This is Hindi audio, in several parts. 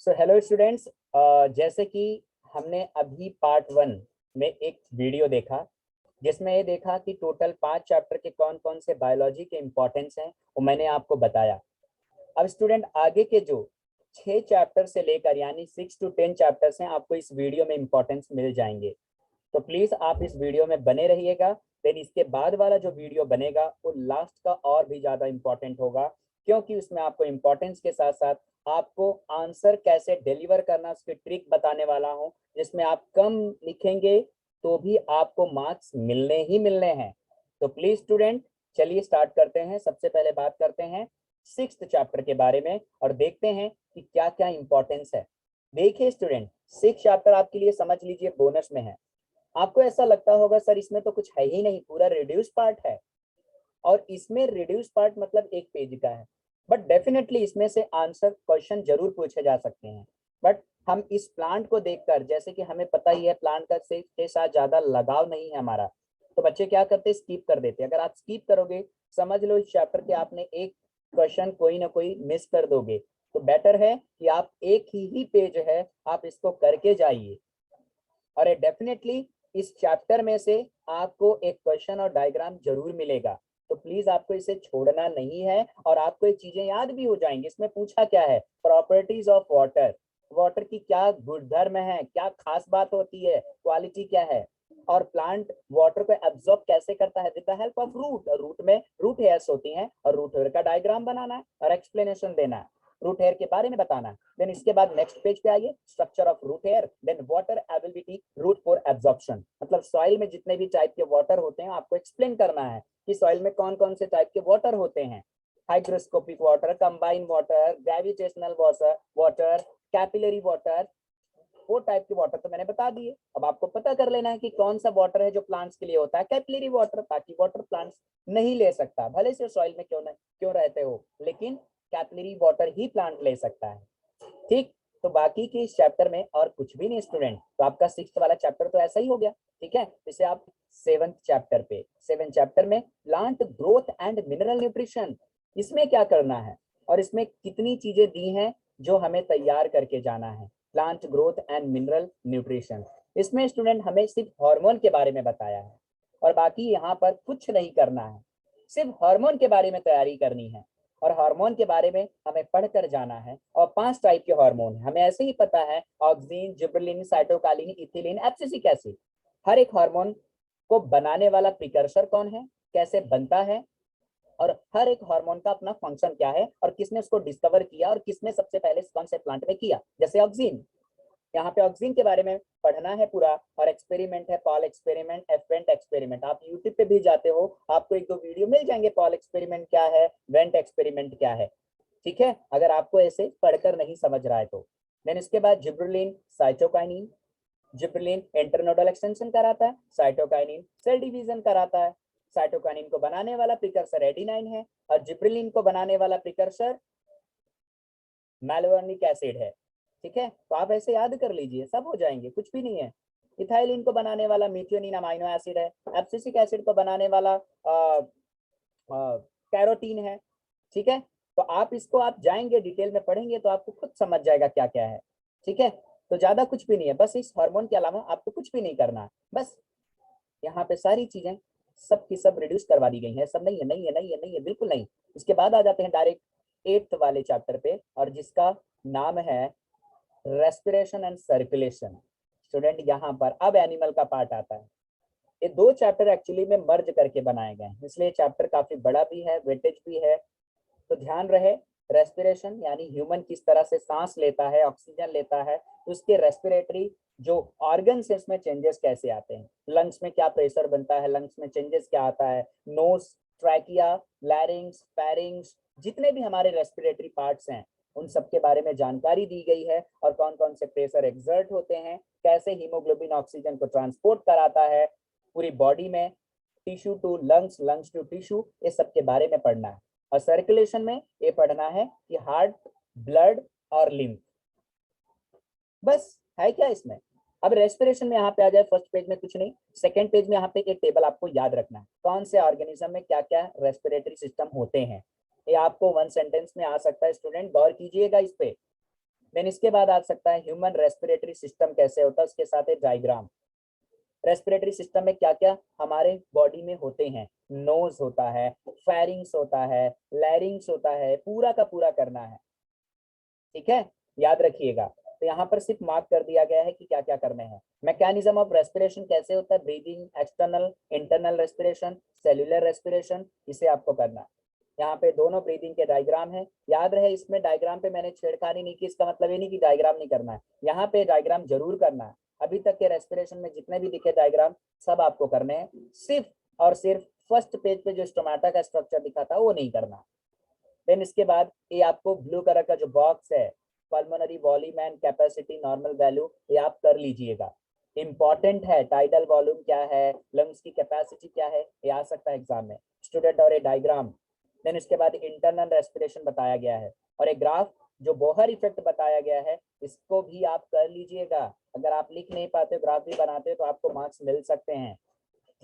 सो हेलो स्टूडेंट्स, जैसे कि हमने अभी पार्ट 1 में एक वीडियो देखा जिसमें ये देखा कि टोटल 5 चैप्टर के कौन कौन से बायोलॉजी के इम्पोर्टेंस हैं, वो मैंने आपको बताया। अब स्टूडेंट आगे के जो 6 चैप्टर से लेकर यानी 6 to 10 चैप्टर्स हैं, आपको इस वीडियो में इम्पोर्टेंस मिल जाएंगे। तो प्लीज आप इस वीडियो में बने रहिएगा। देन इसके बाद वाला जो वीडियो बनेगा वो लास्ट का और भी ज्यादा इम्पोर्टेंट होगा, क्योंकि उसमें आपको इम्पोर्टेंस के साथ साथ आपको आंसर कैसे डिलीवर करना उसकी ट्रिक बताने वाला हूं, जिसमें आप कम लिखेंगे तो भी आपको मार्क्स मिलने ही मिलने हैं। तो प्लीज स्टूडेंट, चलिए स्टार्ट करते हैं। सबसे पहले बात करते हैं 6th चैप्टर के बारे में और देखते हैं कि क्या क्या इंपॉर्टेंस है। देखिए स्टूडेंट, 6th चैप्टर आपके लिए समझ लीजिए बोनस में है। आपको ऐसा लगता होगा सर इसमें तो कुछ है ही नहीं, पूरा रिड्यूस पार्ट है। और इसमें रिड्यूस पार्ट मतलब 1 पेज का है, बट डेफिनेटली इसमें से आंसर क्वेश्चन जरूर पूछे जा सकते हैं। बट हम इस प्लांट को देखकर, जैसे कि हमें पता ही है प्लांट का से के साथ ज्यादा लगाव नहीं है हमारा, तो बच्चे क्या करते हैं, स्किप कर देते हैं। अगर आप स्किप करोगे, समझ लो इस चैप्टर के आपने एक क्वेश्चन कोई ना कोई मिस कर दोगे। तो बेटर है कि आप एक ही पेज है, आप इसको करके जाइए। और डेफिनेटली इस चैप्टर में से आपको एक क्वेश्चन और डायग्राम जरूर मिलेगा, तो प्लीज आपको इसे छोड़ना नहीं है और आपको ये चीजें याद भी हो जाएंगी। इसमें पूछा क्या है, प्रॉपर्टीज ऑफ वाटर, वाटर की क्या गुणधर्म है, क्या खास बात होती है, क्वालिटी क्या है, और प्लांट वाटर को एब्जॉर्ब कैसे करता है with the help of root. Root में रूट हेयर्स होती हैं और रूट हेयर का डायग्राम बनाना है और एक्सप्लेनेशन देना है, रूट हेयर के बारे में बताना है। देन इसके बाद नेक्स्ट पेज पे आइए, structure of root hair, then water availability, root for absorption. मतलब सॉइल में जितने भी टाइप के वाटर होते हैं आपको एक्सप्लेन करना है कि सॉइल में कौन कौन से टाइप के वाटर होते हैं। Hygroscopic water, combine water, gravitational water, capillary water, वो टाइप के वाटर तो मैंने बता दिए। अब आपको पता कर लेना है कि कौन सा वाटर है जो प्लांट्स के लिए होता है, कैपिलरी वाटर, ताकि वाटर प्लांट्स नहीं ले सकता, भले से सॉइल में क्यों रहते हो, लेकिन कैपिलरी वाटर ही प्लांट ले सकता है। ठीक, तो बाकी के इस चैप्टर में और कुछ भी नहीं स्टूडेंट। तो आपका 6th वाला चैप्टर तो ऐसा ही हो गया। ठीक है, इसे आप 7th चैप्टर पे, 7th चैप्टर में plant growth and mineral nutrition, इसमें क्या करना है और इसमें कितनी चीजें दी हैं जो हमें तैयार करके जाना है। Plant growth and mineral nutrition, इसमें स्टूडेंट हमें सिर्फ हार्मोन के बारे में बताया है और बाकी यहाँ पर कुछ नहीं करना है, सिर्फ हार्मोन के बारे में तैयारी करनी है। और हार्मोन के बारे में हमें पढ़कर जाना है। और 5 टाइप के हार्मोन हमें ऐसे ही पता है, auxin, gibberellin, cytokinin, ethylene, abscisic acid. हर एक हार्मोन को बनाने वाला प्रिकर्सर कौन है, कैसे बनता है, और हर एक हार्मोन का अपना फंक्शन क्या है और किसने उसको डिस्कवर किया और किसने सबसे पहले कौन से प्लांट में किया। जैसे ऑक्सिन, यहाँ पे ऑक्सिन के बारे में पढ़ना है पूरा। और एक्सपेरिमेंट है पॉल एक्सपेरिमेंट, एफवेंट एक्सपेरिमेंट। आप यूट्यूब पे भी जाते हो, आपको 1-2 वीडियो मिल जाएंगे, पॉल एक्सपेरिमेंट क्या है, वेंट एक्सपेरिमेंट क्या है। ठीक है, अगर आपको ऐसे पढ़कर नहीं समझ रहा है तो। देन इसके बाद gibberellin, cytokinin. Gibberellin internodal extension कराता है, साइटोकाइनिन सेल डिवीजन कराता है। साइटोकाइनिन को बनाने वाला प्रिकर्सर एडेनाइन है और जिब्रेलिन को बनाने वाला प्रिकर्सर मैलोनिक एसिड है। ठीक है, तो आप ऐसे याद कर लीजिए, सब हो जाएंगे, कुछ भी नहीं है। इथाइलिन को बनाने वाला मीथियोनिन अमाइनो एसिड है। एब्सिसिक एसिड को बनाने वाला कैरोटीन है। ठीक है, तो आप इसको आप जाएंगे डिटेल में पढ़ेंगे तो आपको खुद समझ जाएगा क्या क्या है। ठीक है, तो ज्यादा कुछ भी नहीं है, बस इस हार्मोन के अलावा आपको कुछ भी नहीं करना है। बस यहाँ पे सारी चीजें सब की सब रिड्यूस करवा दी गई हैं। सब नहीं है, नहीं है, नहीं है, नहीं है, बिल्कुल नहीं। इसके बाद आ जाते हैं डायरेक्ट 8th वाले चैप्टर पे, और जिसका नाम है रेस्पिरेशन एंड सर्कुलेशन। स्टूडेंट यहाँ पर अब एनिमल का पार्ट आता है। ये 2 चैप्टर एक्चुअली में मर्ज करके बनाए गए हैं, इसलिए चैप्टर काफी बड़ा भी है, वेटेज भी है। तो ध्यान रहे, रेस्पिरेशन यानी ह्यूमन किस तरह से सांस लेता है, ऑक्सीजन लेता है, तो उसके रेस्पिरेटरी जो ऑर्गन्स है उसमें चेंजेस कैसे आते हैं, लंग्स में क्या प्रेशर बनता है, लंग्स में चेंजेस क्या आता है, नोज, ट्रैकिया, लैरिंग्स, फेरिंग्स, जितने भी हमारे रेस्पिरेटरी पार्ट्स हैं उन सब के बारे में जानकारी दी गई है। और कौन कौन से प्रेशर एक्सर्ट होते हैं, कैसे हीमोग्लोबिन ऑक्सीजन को ट्रांसपोर्ट कराता है पूरी बॉडी में, tissue to lungs, lungs to tissue, ये सब के बारे में पढ़ना है। और सर्कुलेशन में ये पढ़ना है कि हार्ट, ब्लड और लिम्फ, बस है क्या इसमें। अब रेस्पिरेशन में यहाँ पे आ जाए, फर्स्ट पेज में कुछ नहीं, सेकंड पेज में यहाँ पे एक टेबल आपको याद रखना है, कौन से ऑर्गेनिज्म में क्या क्या रेस्पिरेटरी सिस्टम होते हैं। ये आपको 1 सेंटेंस में आ सकता है, स्टूडेंट गौर कीजिएगा इस पे। देन इसके बाद आ सकता है ह्यूमन रेस्पिरेटरी सिस्टम कैसे होता है, उसके साथ एक डायग्राम। रेस्पिरेटरी सिस्टम में क्या क्या हमारे बॉडी में होते हैं, नोज होता है, फेरिंग्स होता है, लैरिंग्स होता है, पूरा का पूरा करना है, ठीक है, याद रखिएगा। तो यहाँ पर सिर्फ मार्क कर दिया गया है कि क्या क्या करने हैं। मैकेनिज्म ऑफ रेस्पिरेशन कैसे होता है, breathing, external internal respiration, cellular respiration, इसे आपको करना है। यहाँ पे दोनों ब्रीदिंग के डायग्राम है, याद रहे इसमें डायग्राम पे मैंने छेड़खानी नहीं की, इसका मतलब ये नहीं कि डायग्राम नहीं करना है, यहाँ पे डायग्राम जरूर करना है। अभी तक के रेस्पिरेशन में जितने भी दिखे डायग्राम सब आपको करने हैं, सिर्फ और सिर्फ फर्स्ट पेज पे जो स्टोमाटा का स्ट्रक्चर दिखा था वो नहीं करना। देन इसके बाद ये आपको ब्लू कलर का जो बॉक्स है, pulmonary volume and capacity normal value, ये आप कर लीजिएगा, इंपॉर्टेंट है। टाइडल वॉल्यूम क्या है, लंग्स की कैपेसिटी क्या है, ये आ सकता है एग्जाम में स्टूडेंट, और ये डायग्राम। देन इसके बाद इंटरनल रेस्पिरेशन बताया गया है, और एक ग्राफ जो बोहर इफेक्ट बताया गया है, इसको भी आप कर लीजिएगा। अगर आप लिख नहीं पाते ग्राफ भी बनाते तो आपको मार्क्स मिल सकते हैं,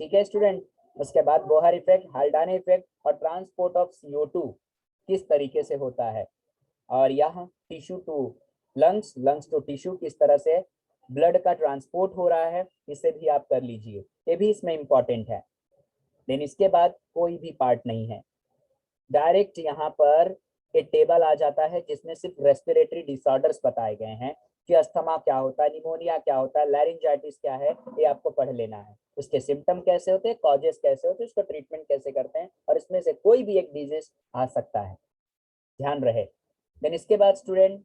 ठीक है स्टूडेंट। उसके बाद बोहर इफेक्ट, हाल्डाने इफेक्ट और ट्रांसपोर्ट ऑफ CO2 किस तरीके से होता है, और यहाँ tissue to lungs, lungs to tissue किस तरह से ब्लड का ट्रांसपोर्ट हो रहा है, इसे भी आप कर लीजिए, ये भी इसमें इंपॉर्टेंट है। देन इसके बाद कोई भी पार्ट नहीं है, डायरेक्ट यहाँ पर एक टेबल आ जाता है जिसमें सिर्फ रेस्पिरेटरी डिसऑर्डर्स बताए गए हैं कि अस्थमा क्या होता है, निमोनिया क्या होता है, लैरिंजाइटिस क्या है, ये आपको पढ़ लेना है। उसके सिम्टम कैसे होते हैं, कॉजेस कैसे होते हैं, उसका ट्रीटमेंट कैसे करते हैं, और इसमें से कोई भी एक डिजीज आ सकता है, ध्यान रहे। देन इसके बाद स्टूडेंट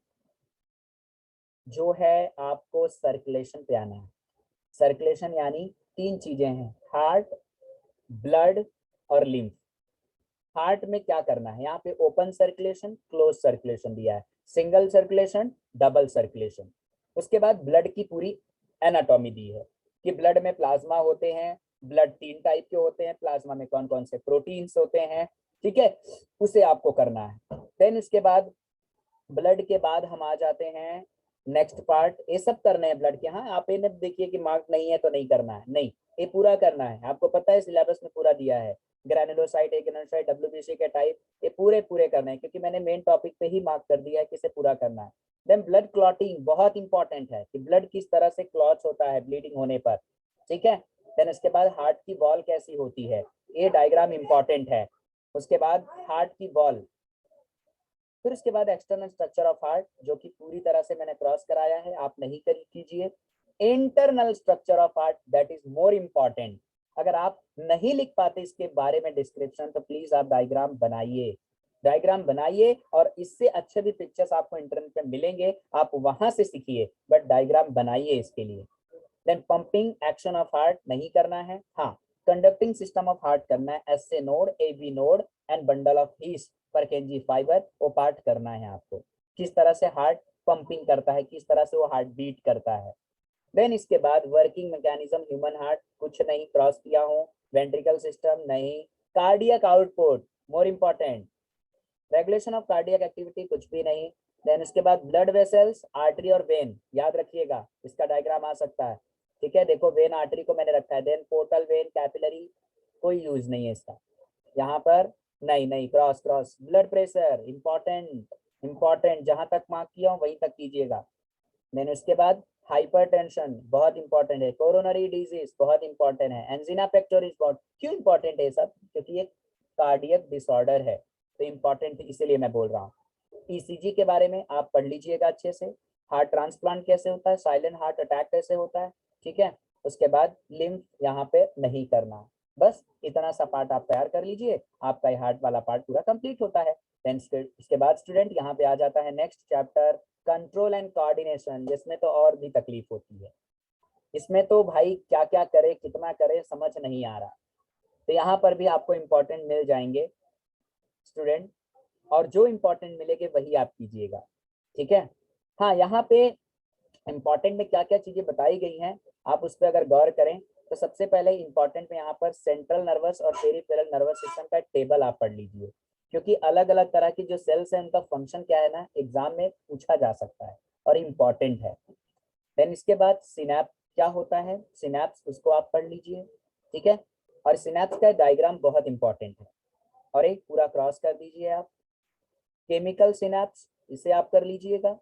जो है आपको सर्कुलेशन पे आना है। सर्कुलेशन यानी तीन चीजें हैं, हार्ट, ब्लड और लिम्फ। हार्ट में क्या करना है, यहाँ पे ओपन सर्कुलेशन, क्लोज सर्कुलेशन दिया है, सिंगल सर्कुलेशन, डबल सर्कुलेशन। उसके बाद ब्लड की पूरी एनाटॉमी दी है कि ब्लड में प्लाज्मा होते हैं, ब्लड 3 टाइप के होते हैं, प्लाज्मा में कौन कौन से प्रोटीन्स होते हैं, ठीक है, उसे आपको करना है। देन इसके बाद ब्लड के बाद हम आ जाते हैं नेक्स्ट पार्ट, ये सब करने हैं ब्लड के। हाँ, आप ये देखिए कि मार्क नहीं है तो नहीं करना है, नहीं, ये पूरा करना है, आपको पता है सिलेबस में पूरा दिया है, ग्रैनुलोसाइट, एग्रेनुलोसाइट, WBC के टाइप, ये पूरे पूरे करने हैं, क्योंकि मैंने मेन टॉपिक पे ही मार्क कर दिया है कि इसे पूरा करना है। देन ब्लड क्लॉटिंग बहुत इंपॉर्टेंट है कि ब्लड किस तरह से क्लॉट्स होता है ब्लीडिंग होने पर, ठीक है। देन इसके बाद हार्ट की वॉल कैसी होती है, ये डायग्राम इंपॉर्टेंट है। उसके बाद हार्ट की वॉल, फिर उसके बाद एक्सटर्नल स्ट्रक्चर ऑफ हार्ट जो कि पूरी तरह से मैंने क्रॉस कराया है, आप नहीं कर कीजिए। Internal structure of heart that is more important. अगर आप नहीं लिख पाते इसके बारे में डिस्क्रिप्शन तो प्लीज आप डायग्राम बनाइए, डायग्राम बनाइए, और इससे अच्छे भी पिक्चर्स आपको इंटरनेट पे मिलेंगे, आप वहां से सीखिए, बट डायग्राम बनाइए इसके लिए। Then pumping action of heart नहीं करना है, हाँ, कंडक्टिंग सिस्टम ऑफ हार्ट करना है, SA node, AV node and bundle of His Purkinje fibre, वो पार्ट करना है आपको, किस तरह से हार्ट पंपिंग करता है, किस तरह से वो हार्ट बीट करता है। देन इसके बाद वर्किंग मैकेनिज्म ह्यूमन हार्ट कुछ नहीं क्रॉस किया हूँ, वेंट्रिकल सिस्टम नहीं, cardiac output more important, regulation of cardiac activity कुछ भी नहीं। देन इसके बाद ब्लड वेसल्स, आर्टरी और वेन, याद रखिएगा इसका डायग्राम आ सकता है, ठीक है, देखो वेन आर्टरी को मैंने रखा है। देन पोर्टल वेन, कैपिलरी कोई यूज नहीं है इसका यहाँ पर, नहीं नहीं, cross cross. Blood pressure important, important, जहां तक मार्क किया हूँ वहीं तक कीजिएगा। देन उसके बाद हाइपरटेंशन बहुत इंपॉर्टेंट है, कोरोनरी डिजीज बहुत इंपॉर्टेंट है, एंजिना पेक्टोरिस बहुत, क्यों इंपॉर्टेंट है सब, क्योंकि ये कार्डियक डिसऑर्डर है तो इंपॉर्टेंट इसीलिए मैं बोल रहा हूँ। ECG के बारे में आप पढ़ लीजिएगा अच्छे से, हार्ट ट्रांसप्लांट कैसे होता है, साइलेंट हार्ट अटैक कैसे होता है, ठीक है। उसके बाद लिम्फ यहाँ पे नहीं करना, बस इतना सा पार्ट आप तैयार कर लीजिए, आपका ये हार्ट वाला पार्ट पूरा कंप्लीट होता है। देन इसके बाद स्टूडेंट यहाँ पे आ जाता है next chapter, control and coordination, जिसमें तो और भी तकलीफ होती है, इसमें तो भाई क्या क्या करे कितना करे समझ नहीं आ रहा, तो यहाँ पर भी आपको इम्पोर्टेंट मिल जाएंगे स्टूडेंट, और जो इम्पोर्टेंट मिलेंगे वही आप कीजिएगा, ठीक है। हाँ, यहाँ पे इम्पोर्टेंट में क्या क्या चीजें बताई गई हैं आप उस पर अगर गौर करें तो सबसे पहले इम्पोर्टेंट में यहाँ पर सेंट्रल नर्वस और पेरिफेरल नर्वस सिस्टम का टेबल आप पढ़ लीजिए, क्योंकि अलग अलग तरह की जो सेल्स है उनका फंक्शन क्या है ना, एग्जाम में पूछा जा सकता है और इम्पोर्टेंट है। देन इसके बाद सिनैप्स क्या होता है, सिनैप्स उसको आप पढ़ लीजिए, ठीक है, और सिनैप्स का डायग्राम बहुत इंपॉर्टेंट है, और एक पूरा क्रॉस कर दीजिए आप। केमिकल सिनैप्स इसे आप कर लीजिएगा,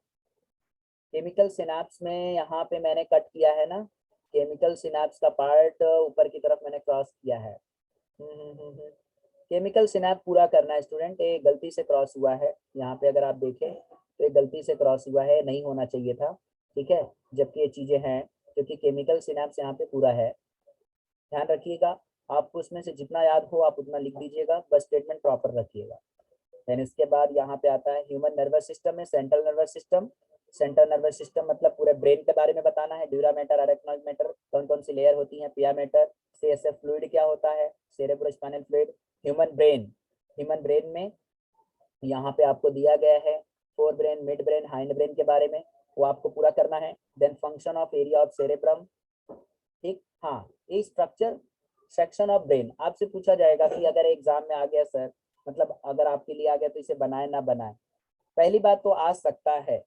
केमिकल सिनेप्स में यहाँ पे मैंने कट किया है ना, केमिकल सिनेप्स का पार्ट ऊपर की तरफ मैंने क्रॉस किया है। केमिकल सिनेप्स पूरा करना है स्टूडेंट, ये गलती से क्रॉस हुआ है यहाँ पे, अगर आप देखें तो ये गलती से क्रॉस हुआ है, नहीं होना चाहिए था, ठीक है, जबकि ये चीजें हैं, क्योंकि केमिकल सिनेप्स यहाँ पे पूरा है। ध्यान रखिएगा, आपको उसमें से जितना याद हो आप उतना लिख दीजिएगा, बस स्टेटमेंट प्रॉपर रखिएगा। देन इसके बाद यहाँ पे आता है ह्यूमन नर्वस सिस्टम में central nervous system. Central nervous system मतलब पूरे ब्रेन के बारे में बताना है, ड्यूरा मैटर, अरेक्नॉइड मैटर, कौन कौन सी लेयर होती है, पिया मैटर, सीएसएफ फ्लूइड क्या होता है, cerebrospinal fluid, human brain. Human brain में यहाँ पे आपको दिया गया है forebrain, midbrain, hindbrain के बारे में, वो आपको पूरा करना है। Then function of area of cerebrum, ठीक, हाँ, ये स्ट्रक्चर सेक्शन ऑफ ब्रेन आपसे पूछा जाएगा कि अगर एग्जाम में आ गया सर, मतलब अगर आपके लिए आ गया तो इसे बनाए ना बनाए। पहली बात तो आ सकता है,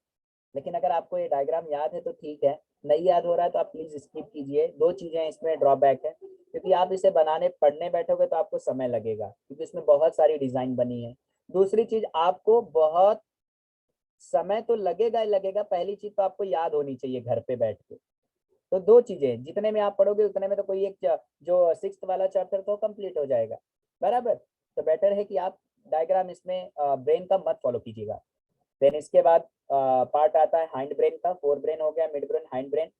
लेकिन अगर आपको ये डायग्राम याद है तो ठीक है, नहीं याद हो रहा है तो आप प्लीज स्किप कीजिए। दो चीजें इसमें ड्रॉबैक है, क्योंकि आप इसे बनाने पढ़ने बैठोगे तो आपको समय लगेगा, क्योंकि इसमें बहुत सारी डिजाइन बनी है। दूसरी चीज, आपको बहुत समय तो लगेगा ही लगेगा, पहली चीज तो आपको याद होनी चाहिए घर पे बैठ के। तो दो चीजें, जितने में आप पढ़ोगे उतने में तो कोई एक जो सिक्स्थ वाला चैप्टर तो कंप्लीट हो जाएगा, बराबर। तो बेटर है कि आप डायग्राम इसमें ब्रेन का मत फॉलो कीजिएगा। देन इसके बाद पार्ट आता है हाइंड ब्रेन का, फोर ब्रेन हो गया, मिड ब्रेन, हाइंड ब्रेन,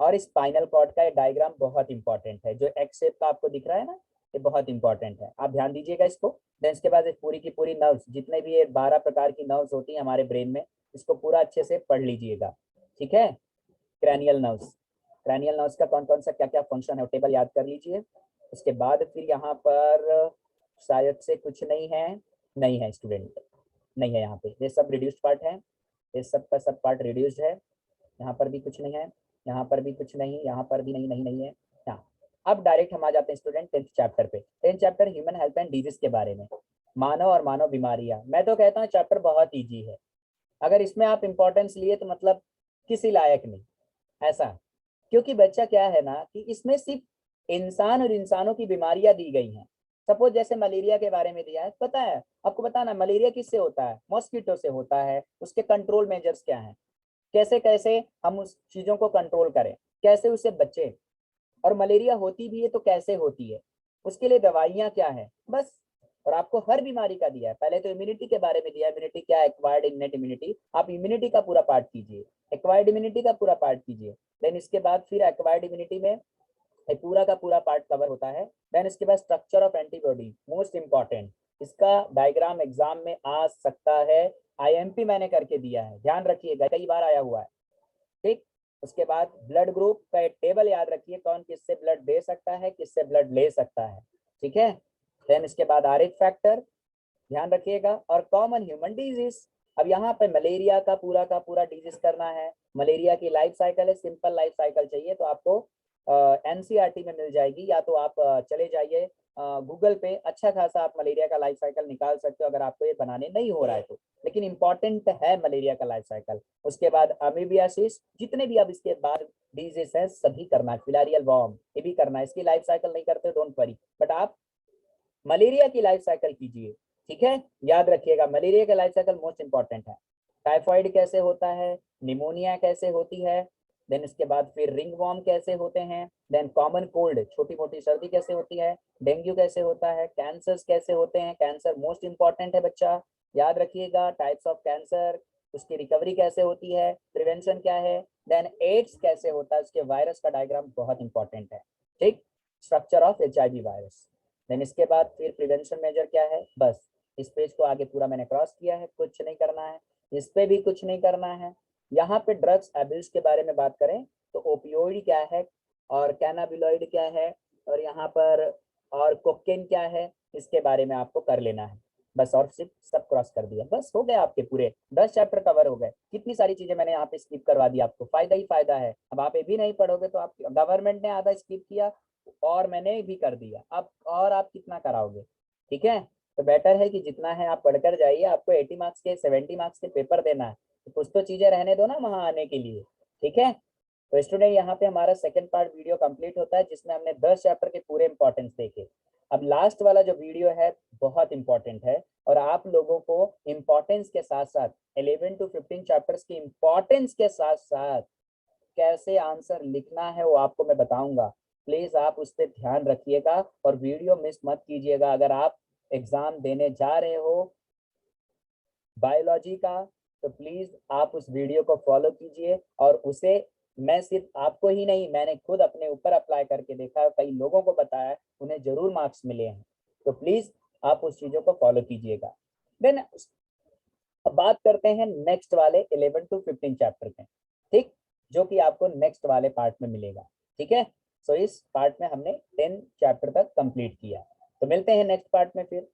और स्पाइनल कॉर्ड का ये डायग्राम बहुत इंपॉर्टेंट है, जो एक्स शेप का आपको दिख रहा है ना, ये बहुत इंपॉर्टेंट है, आप ध्यान दीजिएगा इसको। देन इसके बाद पूरी की पूरी नर्व्स, जितने भी ये 12 प्रकार की नर्व्स होती है हमारे ब्रेन में, इसको पूरा अच्छे से पढ़ लीजिएगा, ठीक है। क्रैनियल नर्व्स, क्रैनियल नर्व्स का कौन कौन सा क्या क्या फंक्शन है टेबल याद कर लीजिए। उसके बाद फिर यहाँ पर शायद से कुछ नहीं है, नहीं है स्टूडेंट, नहीं है यहाँ पे, ये सब रिड्यूस्ड पार्ट है, ये सब का सब पार्ट रिड्यूस्ड है। यहाँ पर भी कुछ नहीं है, यहाँ पर भी कुछ नहीं, यहाँ पर भी नहीं, नहीं नहीं है। हाँ, अब डायरेक्ट हम आ जाते हैं स्टूडेंट 10th चैप्टर पे। 10th chapter human health and disease के बारे में, मानव और मानव बीमारियां। मैं तो कहता हूँ चैप्टर बहुत ईजी है, अगर इसमें आप इंपॉर्टेंस लिए तो मतलब किसी लायक नहीं, ऐसा। क्योंकि बच्चा क्या है ना कि इसमें सिर्फ इंसान और इंसानों की बीमारियां दी गई हैं। सपोज जैसे मलेरिया के बारे में दिया है, पता है आपको, बताना मलेरिया किससे होता है, मॉस्किटो से होता है, उसके कंट्रोल मेजर्स क्या हैं, कैसे कैसे हम उस चीजों को कंट्रोल करें, कैसे उससे बचें, और मलेरिया होती भी है तो कैसे होती है, उसके लिए दवाइयाँ क्या है, बस। और आपको हर बीमारी का दिया है, पहले तो इम्यूनिटी के बारे में दिया है, इम्यूनिटी क्या है, एक्वायर्ड इनेट इम्यूनिटी, आप इम्यूनिटी का पूरा पार्ट कीजिए, एक्वायर्ड इम्यूनिटी का पूरा पार्ट कीजिए। देन इसके बाद फिर एक्वायर्ड इम्यूनिटी में पूरा का पूरा पार्ट कवर होता है। देन इसके बाद structure of antibody, most important, इसका डायग्राम एग्जाम में आ सकता है, आईएमपी मैंने करके दिया है, ध्यान रखिएगा, कई बार आया हुआ है, ठीक। उसके बाद ब्लड ग्रुप का एक टेबल याद रखिए, कौन किससे ब्लड दे सकता है, किससे ब्लड ले सकता है, ठीक है। देन इसके बाद आरएच फैक्टर ध्यान रखिएगा, और कॉमन ह्यूमन डिजीज। अब यहाँ पे मलेरिया का पूरा डिजीज करना है। मलेरिया की लाइफ साइकिल है, सिंपल लाइफ साइकिल चाहिए तो आपको एनसीईआरटी में मिल जाएगी, या तो आप चले जाइए गूगल पे, अच्छा खासा आप मलेरिया का लाइफ साइकिल निकाल सकते हो, अगर आपको ये बनाने नहीं हो रहा है तो, लेकिन इंपॉर्टेंट है मलेरिया का लाइफ साइकिल। उसके बाद अमीबियासिस, जितने भी अब इसके बाद डिजीज है सभी करना है, फिलारियल वॉर्म ये भी करना है, इसकी लाइफ साइकिल नहीं करते डोंट वरी, बट आप मलेरिया की लाइफ साइकिल कीजिए, ठीक है। याद रखिएगा मलेरिया का लाइफ साइकिल मोस्ट इंपॉर्टेंट है। टाइफाइड कैसे होता है, निमोनिया कैसे होती है, देन इसके बाद फिर रिंग वॉर्म कैसे होते हैं, देन कॉमन कोल्ड छोटी मोटी सर्दी कैसे होती है, डेंगू कैसे होता है, कैंसर कैसे होते हैं, कैंसर मोस्ट इंपॉर्टेंट है बच्चा, याद रखिएगा, टाइप्स ऑफ कैंसर, उसकी रिकवरी कैसे होती है, प्रिवेंशन क्या है, देन एड्स कैसे होता है, उसके वायरस का डायग्राम बहुत इंपॉर्टेंट है, ठीक। Structure of HIV virus. Then इसके बाद फिर प्रिवेंशन मेजर क्या है, बस इस पेज को आगे पूरा मैंने क्रॉस किया है, कुछ नहीं करना है, इस पे भी कुछ नहीं करना है। यहाँ पे ड्रग्स एब्यूज के बारे में बात करें तो ओपियोइड क्या है, और कैनाबिलॉइड क्या है, और यहाँ पर और कोकेन क्या है, इसके बारे में आपको कर लेना है बस, और सिर्फ सब क्रॉस कर दिया, बस हो गए आपके पूरे 10 चैप्टर कवर हो गए। कितनी सारी चीजें मैंने यहाँ पे स्किप करवा दी, आपको फायदा ही फायदा है। अब आप ये भी नहीं पढ़ोगे तो आप, गवर्नमेंट ने आधा स्किप किया और मैंने भी कर दिया, अब और आप कितना कराओगे, ठीक है। तो बेटर है कि जितना है आप पढ़कर जाइए, आपको 80 मार्क्स के 70 मार्क्स के पेपर देना है, तो कुछ तो चीजें रहने दो ना वहां आने के लिए, ठीक है। तो स्टूडेंट यहाँ पे हमारा सेकंड पार्ट वीडियो कंप्लीट होता है, जिसमें हमने 10 चैप्टर के पूरे इंपॉर्टेंस देखे। अब लास्ट वाला जो वीडियो है बहुत इंपॉर्टेंट है, और आप लोगों को इम्पोर्टेंस के साथ साथ 11 to 15 चैप्टर्स की इम्पोर्टेंस के साथ साथ कैसे आंसर लिखना है वो आपको मैं बताऊंगा। प्लीज आप उस पर ध्यान रखिएगा और वीडियो मिस मत कीजिएगा। अगर आप एग्जाम देने जा रहे हो बायोलॉजी का तो प्लीज आप उस वीडियो को फॉलो कीजिए और उसे, मैं सिर्फ आपको ही नहीं, मैंने खुद अपने ऊपर अप्लाई करके देखा, कई लोगों को बताया, उन्हें जरूर मार्क्स मिले हैं। तो प्लीज आप उस चीजों को फॉलो कीजिएगा। देन अब बात करते हैं नेक्स्ट वाले 11 to 15 चैप्टर के, ठीक, जो कि आपको नेक्स्ट वाले पार्ट में मिलेगा। ठीक है, सो इस पार्ट में हमने 10 चैप्टर तक कंप्लीट किया। तो मिलते हैं नेक्स्ट पार्ट में फिर।